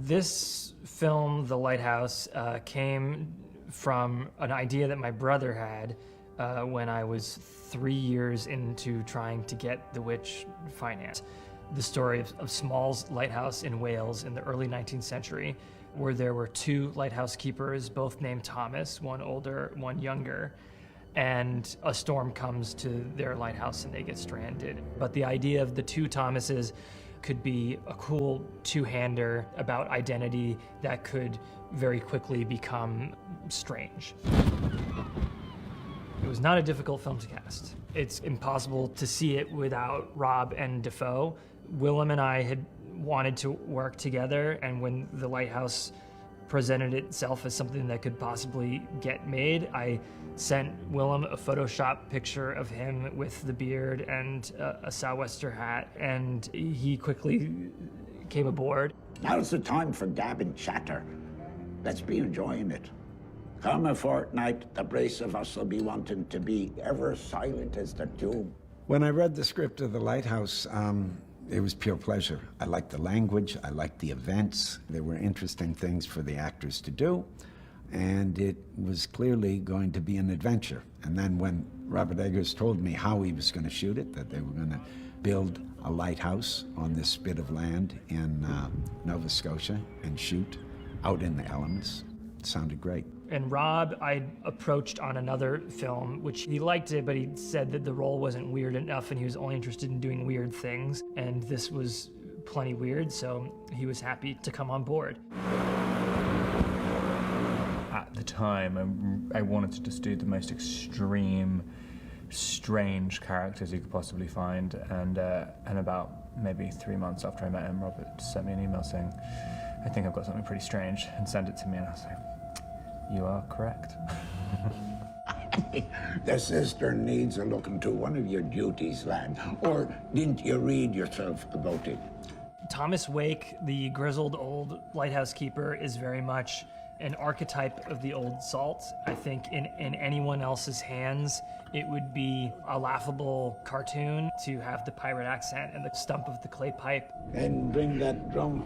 This film, The Lighthouse, came from an idea that my brother had when I was 3 years into trying to get The Witch financed. The story of Small's lighthouse in Wales in the early 19th century, where there were two lighthouse keepers, both named Thomas, one older, one younger, and a storm comes to their lighthouse and they get stranded. But the idea of the two Thomases could be a cool two-hander about identity that could very quickly become strange. It was not a difficult film to cast. It's impossible to see it without Rob and Dafoe. Willem and I had wanted to work together, and when The Lighthouse presented itself as something that could possibly get made, I sent Willem a Photoshop picture of him with the beard and a sou'wester hat, and he quickly came aboard. Now's the time for gab and chatter. Let's be enjoying it. Come a fortnight, the brace of us will be wanting to be ever silent as the tomb. When I read the script of The Lighthouse, it was pure pleasure. I liked the language, I liked the events. There were interesting things for the actors to do, and it was clearly going to be an adventure. And then when Robert Eggers told me how he was going to shoot it, that they were going to build a lighthouse on this bit of land in Nova Scotia and shoot out in the elements, it sounded great. And Rob, I approached on another film, which he liked it, but he said that the role wasn't weird enough and he was only interested in doing weird things. And this was plenty weird, so he was happy to come on board. At the time, I wanted to just do the most extreme, strange characters you could possibly find. And about maybe 3 months after I met him, Robert sent me an email saying, "I think I've got something pretty strange," and sent it to me, and I was like, "You are correct." The sister needs a look into one of your duties, lad. Or didn't you read yourself about it? Thomas Wake, the grizzled old lighthouse keeper, is very much an archetype of the old salt. I think in anyone else's hands, it would be a laughable cartoon to have the pirate accent and the stump of the clay pipe. Then bring that drum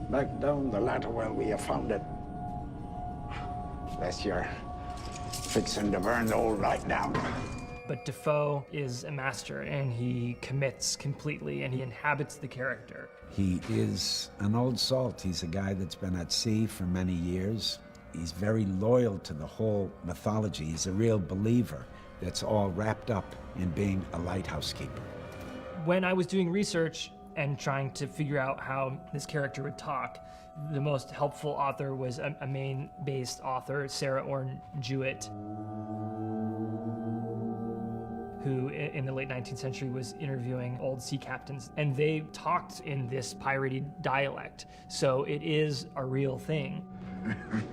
back down the ladder while we have found it. Bless you're fixing to burn the old light down. But Dafoe is a master, and he commits completely, and he inhabits the character. He is an old salt. He's a guy that's been at sea for many years. He's very loyal to the whole mythology. He's a real believer that's all wrapped up in being a lighthouse keeper. When I was doing research and trying to figure out how this character would talk, the most helpful author was a Maine-based author, Sarah Orne Jewett, who in the late 19th century was interviewing old sea captains, and they talked in this piratey dialect, so it is a real thing.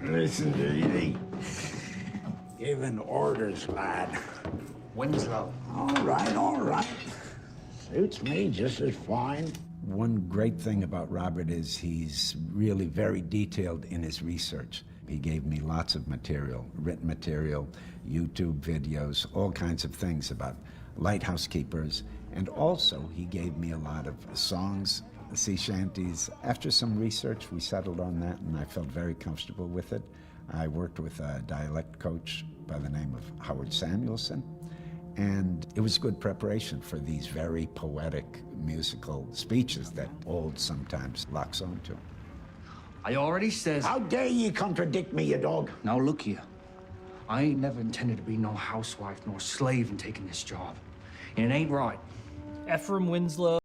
Listen to me. Giving orders, lad. Winslow. All right. Suits me just as fine. One great thing about Robert is he's really very detailed in his research. He gave me lots of material, written material, YouTube videos, all kinds of things about lighthouse keepers. And also, he gave me a lot of songs, sea shanties. After some research, we settled on that, and I felt very comfortable with it. I worked with a dialect coach by the name of Howard Samuelson, and it was good preparation for these very poetic musical speeches that old sometimes locks onto. I already says... How dare ye contradict me, you dog? Now look here. I ain't never intended to be no housewife nor slave in taking this job. And it ain't right. Ephraim Winslow